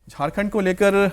झारखंड को लेकर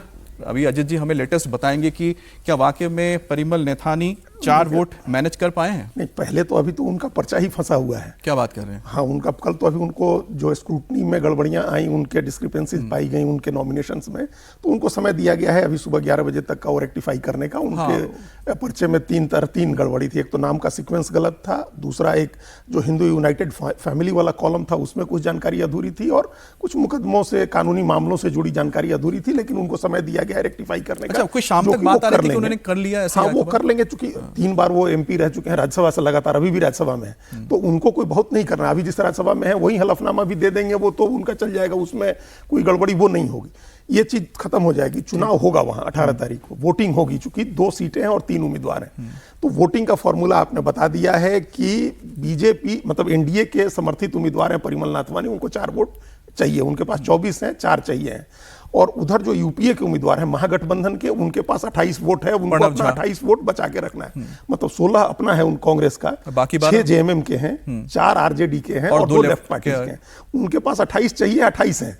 अभी अजित जी हमें लेटेस्ट बताएंगे कि क्या वाकई में परिमल नैथानी 4 वोट मैनेज कर पाए हैं? नहीं, पहले तो अभी तो उनका पर्चा ही फंसा हुआ है। क्या बात कर रहे हैं? हाँ, उनका कल तो अभी उनको जो स्क्रूटनी में गड़बड़ियां आई, उनके डिस्क्रिपेंसीज पाई गई उनके नॉमिनेशंस में, तो उनको समय दिया गया है अभी सुबह 11 बजे तक का वो रेक्टिफाई करने का। उनके पर्चे में 3 गड़बड़ी थी। एक तो नाम का सीक्वेंस गलत था, दूसरा एक जो हिंदू यूनाइटेड फैमिली वाला कॉलम था उसमें कुछ जानकारी अधूरी थी, और कुछ मुकदमों से कानूनी मामलों से जुड़ी जानकारी अधूरी थी, लेकिन उनको समय दिया गया है रेक्टिफाई करने का। कोई शाम तक बात आ रही थी कि उन्होंने कर लिया? हाँ, वो कर लेंगे, चूंकि 3 बार वो एमपी रह चुके हैं राज्यसभा से लगातार, अभी भी राज्यसभा में है, तो उनको कोई बहुत नहीं करना। अभी जिस राज्यसभा में है वही हलफनामा भी दे देंगे, वो तो उनका चल जाएगा, उसमें कोई गड़बड़ी वो नहीं होगी। ये चीज खत्म हो जाएगी। चुनाव होगा वहां 18 तारीख को, वोटिंग होगी, चूंकि 2 सीटें हैं और 3 उम्मीदवार हैं, तो वोटिंग का फॉर्मूला आपने बता दिया है कि बीजेपी मतलब एनडीए के समर्थित उम्मीदवार हैं परिमल नाथवानी, उनको 4 वोट चाहिए, उनके पास 24 हैं, 4 चाहिए हैं। और उधर जो यूपीए के उम्मीदवार हैं महागठबंधन के, उनके पास 28 वोट है, उनको अपना 28 वोट बचा के रखना है। मतलब 16 अपना है उन कांग्रेस का, बाकी 6 जेएमएम के हैं, 4 आरजेडी के हैं और 2 लेफ्ट पार्टी के हैं। उनके पास 28 चाहिए, 28 हैं,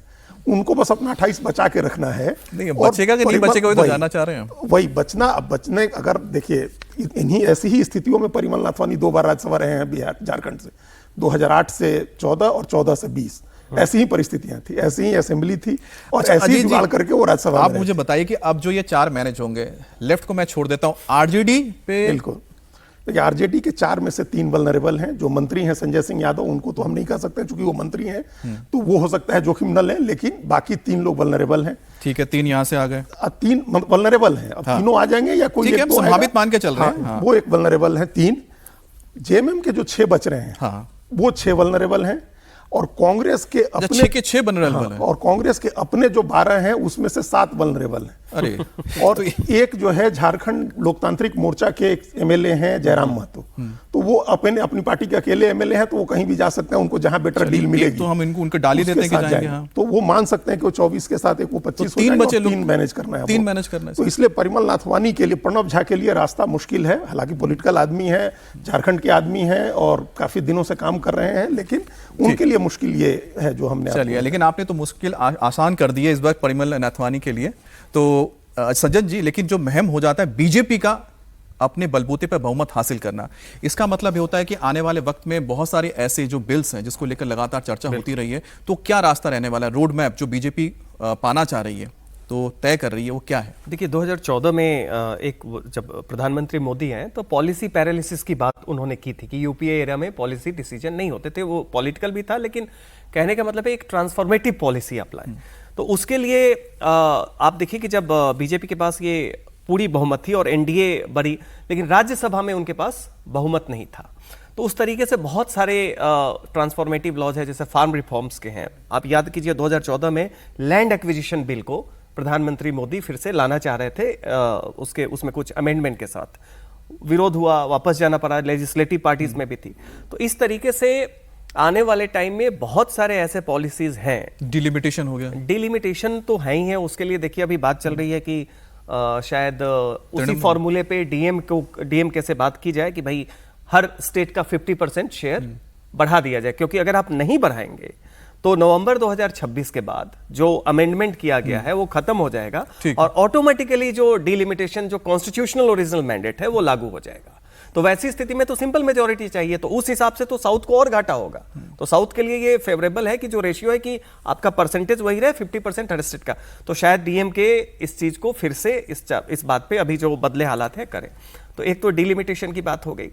उनको बस अपना 28 बचा के रखना है। नहीं, बचेगा कि नहीं बचेगा तो जानना चाह रहे हैं। वही बचना, अब बचने, अगर देखिए इन्हीं ऐसी ही स्थितियों में परिमल नाथवानी 2 बार राज्यसभा रहे हैं बिहार झारखंड से, 2008 से 14 और 14 से 20, ऐसी ही परिस्थितियां थी, ऐसी ही असेंबली थी, और ऐसी ही जुगाड़ करके वो राज्यसभा। आप मुझे बताइए कि अब जो ये 4 मैनेज होंगे, लेफ्ट को मैं छोड़ देता हूं, आरजेडी पे। बिल्कुल, देखिए आरजेडी के 4 में से 3 वल्नरेबल हैं। जो मंत्री हैं संजय सिंह यादव, उनको तो हम नहीं कह सकते क्योंकि वो मंत्री हैं, तो वो हो सकता है जोखिम न लें, लेकिन बाकी 3 लोग वल्नरेबल हैं। ठीक है, 3 यहां से आ गए, 3 वल्नरेबल हैं। अब तीनों आ जाएंगे या कोई एक दो संभावित मान के चल रहे हैं। वो एक वल्नरेबल है। 3 जेएमएम के जो 6 बच रहे हैं, वो 6 वल्नरेबल हैं, और कांग्रेस के अपने 6 के 6 वल्नरेबल हैं, और कांग्रेस के अपने जो 12 हैं उसमें से 7 वल्नरेबल हैं। अरे और एक जो है झारखंड लोकतांत्रिक मोर्चा के एक एमएलए हैं जयराम महतो, तो वो अपनी पार्टी के अकेले एमएलए हैं, तो वो कहीं भी जा सकते हैं, उनको जहां बेटर डील मिलेगी तो हम उनको डाली देते हैं कि जाएंगे। हाँ। तो वो मान सकते हैं कि वो 24 के साथ एक वो 25 तो 3 बचे, 3 मैनेज करना है, 3 मैनेज करना है। तो इसलिए परिमल नाथवानी के लिए, प्रणब झा के लिए रास्ता मुश्किल है। हालांकि पॉलिटिकल आदमी है, झारखंड के आदमी है और काफी दिनों से काम कर रहे हैं, लेकिन उनके लिए मुश्किल ये है जो हमने। चलिए, लेकिन आपने तो मुश्किल आसान कर दी है इस बार परिमल नाथवानी के लिए। तो सज्जन जी, लेकिन जो महम हो जाता है बीजेपी का अपने बलबूते पर बहुमत हासिल करना, इसका मतलब ये होता है कि आने वाले वक्त में बहुत सारे ऐसे जो बिल्स हैं जिसको लेकर लगातार चर्चा होती रही है, तो क्या रास्ता रहने वाला है? रोड मैप जो बीजेपी पाना चाह रही है, तो तय कर रही है, वो क्या है? देखिए 2014 में जब प्रधानमंत्री मोदी हैं तो पॉलिसी पैरालिसिस की बात उन्होंने की थी कि यूपीए एरिया में पॉलिसी डिसीजन नहीं होते थे। वो पॉलिटिकल भी था, लेकिन कहने का मतलब है एक ट्रांसफॉर्मेटिव पॉलिसी अप्लाई। तो उसके लिए आप देखिए कि जब बीजेपी के पास ये पूरी बहुमत थी और एनडीए बड़ी, लेकिन राज्यसभा में उनके पास बहुमत नहीं था, तो उस तरीके से बहुत सारे ट्रांसफॉर्मेटिव लॉज है, जैसे फार्म रिफॉर्म्स के हैं। आप याद कीजिए 2014 में लैंड एक्विजिशन बिल को प्रधानमंत्री मोदी फिर से लाना चाह रहे थे, उसमें कुछ अमेंडमेंट के साथ विरोध हुआ, वापस जाना पड़ा, लेजिस्लेटिव पार्टीज में भी थी। तो इस तरीके से आने वाले टाइम में बहुत सारे ऐसे पॉलिसीज हैं। डिलिमिटेशन हो गया, डिलिमिटेशन तो है ही है। उसके लिए देखिए अभी बात चल रही है कि शायद उसी फॉर्मूले पे डीएमके से बात की जाए कि भाई हर स्टेट का 50% शेयर बढ़ा दिया जाए, क्योंकि अगर आप नहीं बढ़ाएंगे तो नवंबर 2026 के बाद जो अमेंडमेंट किया गया है वो खत्म हो जाएगा, और ऑटोमेटिकली जो डिलिमिटेशन, जो कॉन्स्टिट्यूशनल ओरिजिनल मैंडेट है, वो लागू हो जाएगा। तो वैसी स्थिति में तो सिंपल मेजॉरिटी चाहिए, तो उस हिसाब से तो साउथ को और घाटा होगा। तो साउथ के लिए ये फेवरेबल है कि जो रेशियो है कि आपका परसेंटेज वही रहे 50% हर स्टेट का। तो शायद डीएमके इस चीज को फिर से इस बात पे अभी जो बदले हालात है करें। तो एक तो डिलिमिटेशन की बात हो गई।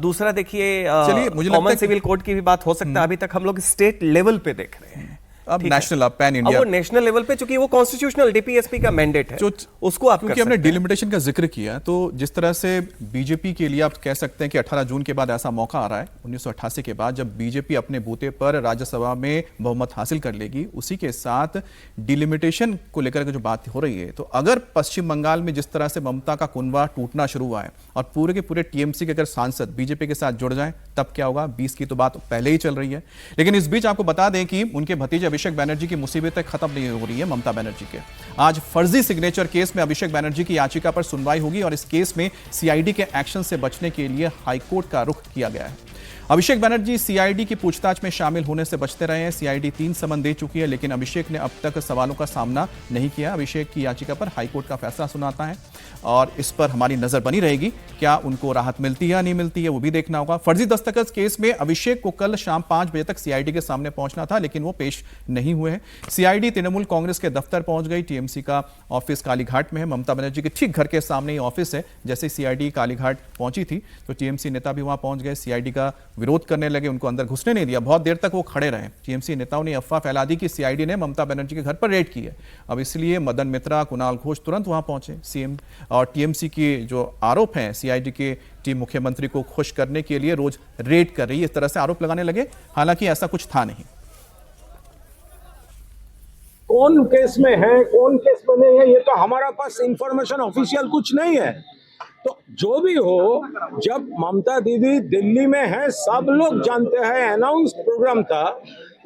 दूसरा देखिए कॉमन सिविल कोड की भी बात हो सकता है। अभी तक हम लोग स्टेट लेवल पे देख रहे हैं, अब नेशनल, अब पैन इंडिया, वो नेशनल लेवल पे, चूंकि वो कॉन्स्टिट्यूशनल डीपीएसपी का मैंडेट है, उसको आप क्योंकि हमने डिलिमिटेशन का जिक्र किया, तो जिस तरह से बीजेपी के लिए आप कह सकते हैं कि 18 जून के बाद ऐसा मौका आ रहा है 1988 के बाद, जब बीजेपी अपने बूते पर राज्यसभा में बहुमत हासिल कर लेगी, उसी के साथ डिलिमिटेशन को लेकर जो बात हो रही है, तो अगर पश्चिम बंगाल में जिस तरह से ममता का कुनबा टूटना शुरू हुआ है और पूरे के पूरे टीएमसी के अगर सांसद बीजेपी के साथ जुड़ जाएं, तब क्या होगा? 20 की तो बात पहले ही चल रही है। लेकिन इस बीच आपको बता दें कि उनके भतीजे अभिषेक बनर्जी की मुसीबतें खत्म नहीं हो रही है ममता बनर्जी के। आज फर्जी सिग्नेचर केस में अभिषेक बनर्जी की याचिका पर सुनवाई होगी और इस केस में सीआईडी के एक्शन से बचने के लिए हाईकोर्ट का रुख किया गया है। अभिषेक बनर्जी सीआईडी की पूछताछ में शामिल होने से बचते रहे हैं। सीआईडी 3 समन दे चुकी है, लेकिन अभिषेक ने अब तक सवालों का सामना नहीं किया। अभिषेक की याचिका पर हाईकोर्ट का फैसला सुनाता है और इस पर हमारी नजर बनी रहेगी। क्या उनको राहत मिलती है या नहीं मिलती है, वो भी देखना होगा। फर्जी दस्तखत केस में अभिषेक को कल शाम 5 बजे तक सीआईडी के सामने पहुंचना था, लेकिन वो पेश नहीं हुए हैं। सीआईडी तृणमूल कांग्रेस के दफ्तर पहुंच गई। टीएमसी का ऑफिस कालीघाट में है। ममता बनर्जी के ठीक घर के सामने ही ऑफिस है। जैसे सीआईडी कालीघाट पहुंची थी तो टीएमसी नेता भी वहां पहुंच गए। सीआईडी का विरोध करने लगे, उनको अंदर घुसने नहीं दिया। बहुत देर तक वो खड़े रहे। टीएमसी नेताओं ने अफवाह फैला दी कि सीआईडी ने ममता बनर्जी के घर पर रेड की है। अब इसलिए मदन मित्रा, कुणाल घोष तुरंत वहां पहुंचे। सीएम और टीएमसी की जो आरोप हैं, सीआईडी की टीम मुख्यमंत्री को खुश करने के लिए रोज रेड कर रही है, इस तरह से आरोप लगाने लगे। हालांकि ऐसा कुछ था नहीं। कौन केस में है, कौन केस में नहीं है, ये तो हमारा पास इंफॉर्मेशन ऑफिशियल कुछ नहीं है। तो जो भी हो, जब ममता दीदी दिल्ली में है, सब लोग जानते हैं, अनाउंस प्रोग्राम था।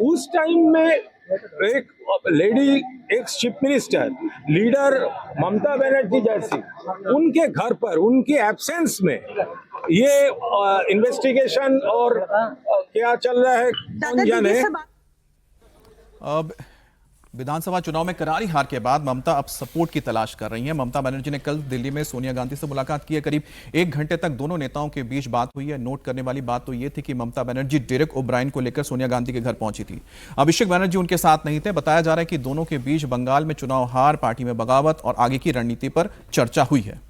उस टाइम में एक lady ex chief minister, leader Mamata Banerjee जैसी, उनके घर पर उनकी एब्सेंस में ये इन्वेस्टिगेशन और क्या चल रहा है कौन जाने। अब विधानसभा चुनाव में करारी हार के बाद ममता अब सपोर्ट की तलाश कर रही हैं। ममता बनर्जी ने कल दिल्ली में सोनिया गांधी से मुलाकात की है। करीब 1 घंटे तक दोनों नेताओं के बीच बात हुई है। नोट करने वाली बात तो यह थी कि ममता बनर्जी डेरेक ओब्रायन को लेकर सोनिया गांधी के घर पहुंची थी। अभिषेक बनर्जी उनके साथ नहीं थे। बताया जा रहा है कि दोनों के बीच बंगाल में चुनाव हार, पार्टी में बगावत और आगे की रणनीति पर चर्चा हुई है।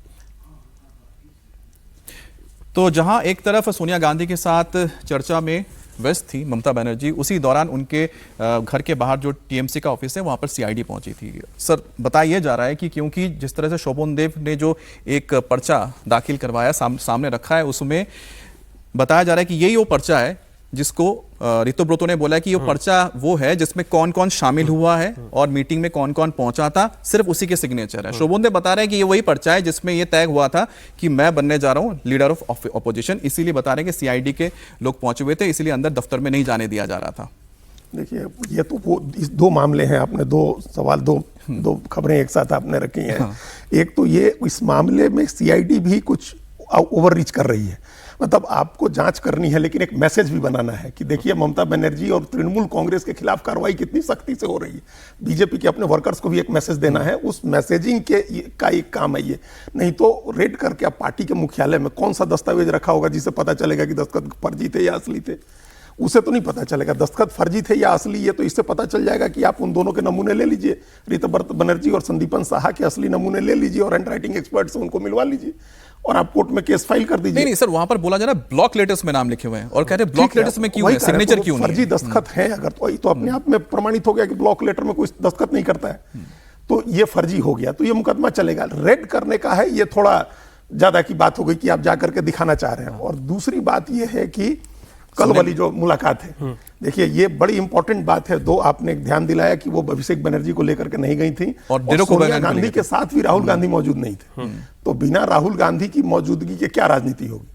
तो जहां एक तरफ सोनिया गांधी के साथ चर्चा में व्यस्त थी ममता बनर्जी, उसी दौरान उनके घर के बाहर जो टीएमसी का ऑफिस है वहां पर सीआईडी पहुंची थी। सर, बताया जा रहा है कि क्योंकि जिस तरह से शोभन देव ने जो एक पर्चा दाखिल करवाया, सामने रखा है, उसमें बताया जा रहा है कि यही वो पर्चा है जिसको रितो ब्रोतो ने बोला कि ये पर्चा वो है जिसमें कौन कौन शामिल हुआ है और मीटिंग में कौन कौन पहुंचा था, सिर्फ उसी के सिग्नेचर है। शोभन देव बता रहे हैं कि ये वही पर्चा है जिसमें ये तय हुआ था कि मैं बनने जा रहा हूं लीडर ऑफ ऑपोजिशन। इसीलिए बता रहे हैं कि सीआईडी के लोग पहुंचे हुए थे, इसीलिए अंदर दफ्तर में नहीं जाने दिया जा रहा था। देखिए, ये तो वो इस 2 मामले हैं। आपने 2 सवाल, दो खबरें एक साथ आपने रखी हैं। हाँ। एक तो ये, इस मामले में सीआईडी भी कुछ ओवर रीच कर रही है। मतलब आपको जांच करनी है, लेकिन एक मैसेज भी बनाना है कि देखिए ममता बनर्जी और तृणमूल कांग्रेस के खिलाफ कार्रवाई कितनी सख्ती से हो रही है। बीजेपी के अपने वर्कर्स को भी एक मैसेज देना है। उस मैसेजिंग का एक काम है ये। नहीं तो रेड करके आप पार्टी के मुख्यालय में कौन सा दस्तावेज रखा होगा जिससे पता चलेगा कि दस्तखत फर्जी थे या असली थे, उसे तो नहीं पता चलेगा। दस्तखत फर्जी थे या असली, ये तो इससे पता चल जाएगा कि आप उन दोनों के नमूने ले लीजिए, रीता बनर्जी और संदीपन साहा के असली नमूने ले लीजिए और हैंड राइटिंग एक्सपर्ट से उनको मिलवा लीजिए और आप कोर्ट में केस फाइल कर दीजिए। नहीं सर, वहां पर बोला जा रहा है ब्लॉक लेटर्स में नाम लिखे हुए हैं और कह रहे हैं ब्लॉक लेटर्स में क्यों है, सिग्नेचर क्यों नहीं? फर्जी दस्तखत है अगर, तो अपने आप में प्रमाणित हो गया कि ब्लॉक लेटर में कोई दस्तखत नहीं करता है, तो ये फर्जी हो गया, तो ये मुकदमा चलेगा। रेड करने का है, ये थोड़ा ज्यादा की बात हो गई कि आप जाकर के दिखाना चाह रहे हैं। और दूसरी बात ये है कि कल वाली जो मुलाकात है, देखिए ये बड़ी इंपॉर्टेंट बात है। 2 आपने ध्यान दिलाया कि वो अभिषेक बनर्जी को लेकर के नहीं गई थी और सोनिया गांधी के साथ भी राहुल गांधी मौजूद नहीं थे। तो बिना राहुल गांधी की मौजूदगी के क्या राजनीति होगी?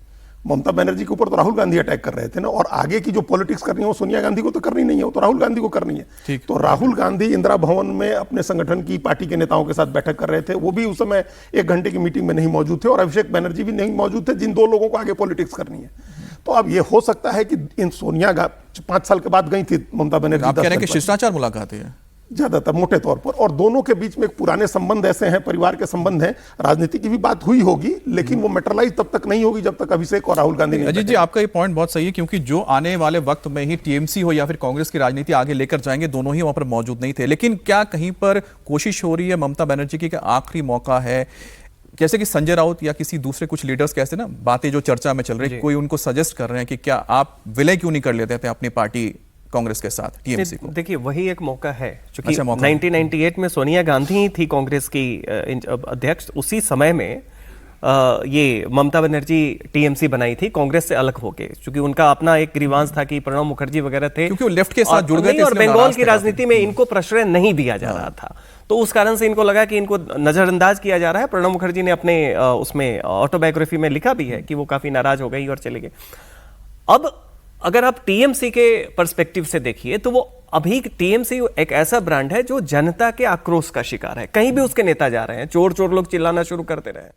ममता बनर्जी के ऊपर तो राहुल गांधी अटैक कर रहे थे ना, और आगे की जो पॉलिटिक्स करनी है वो सोनिया गांधी को तो करनी नहीं है, वो तो राहुल गांधी को करनी है। तो राहुल गांधी इंदिरा भवन में अपने संगठन की पार्टी के नेताओं के साथ बैठक कर रहे थे, वो भी उस समय 1 घंटे की मीटिंग में नहीं मौजूद थे, और अभिषेक बनर्जी भी नहीं मौजूद थे, जिन 2 लोगों को आगे पॉलिटिक्स करनी है। तो अब ये हो सकता है कि इन सोनिया 5 साल के बाद गई थी ममता बनर्जी। आप कह रहे हैं कि शिष्टाचार मुलाकात है ज्यादातर मोटे तौर पर, और दोनों के बीच में पुराने संबंध ऐसे हैं, परिवार के संबंध हैं, राजनीति की भी बात हुई होगी, लेकिन वो मेटरलाइज तब तक नहीं होगी जब तक अभिषेक और राहुल गांधी नहीं। अजीत जी, आपका ये पॉइंट बहुत सही है, क्योंकि जो आने वाले वक्त में ही टीएमसी हो या फिर कांग्रेस की राजनीति आगे लेकर जाएंगे, दोनों ही वहां पर मौजूद नहीं थे। लेकिन क्या कहीं पर कोशिश हो रही है ममता बनर्जी की कि आखिरी मौका है, जैसे कि संजय राउत या किसी दूसरे कुछ लीडर्स कैसे ना बातें जो चर्चा में चल रही है, कोई उनको सजेस्ट कर रहे हैं कि क्या आप विलय क्यों नहीं कर लेते थे अपनी पार्टी कांग्रेस के साथ टीएमसी को? देखिए, वही एक मौका है, क्योंकि 1998 में सोनिया गांधी थी कांग्रेस की अध्यक्ष। उसी समय में ये ममता बनर्जी टीएमसी बनाई थी कांग्रेस से अलग होके, क्योंकि उनका अपना एक ग्रीवांस था कि प्रणब मुखर्जी वगैरह थे, क्योंकि वो लेफ्ट के साथ जुड़ गए थे और बंगाल की राजनीति में इनको प्रश्रय नहीं दिया जा रहा था। तो उस कारण से इनको लगा कि इनको नजरअंदाज किया जा रहा है। प्रणब मुखर्जी ने अपने उसमें ऑटोबायोग्राफी में लिखा भी है कि वो काफी नाराज हो गई और चले गए। अब अगर आप टीएमसी के पर्सपेक्टिव से देखिए तो वो अभी टीएमसी एक ऐसा ब्रांड है जो जनता के आक्रोश का शिकार है। कहीं भी उसके नेता जा रहे हैं, चोर चोर लोग चिल्लाना शुरू करते रहे।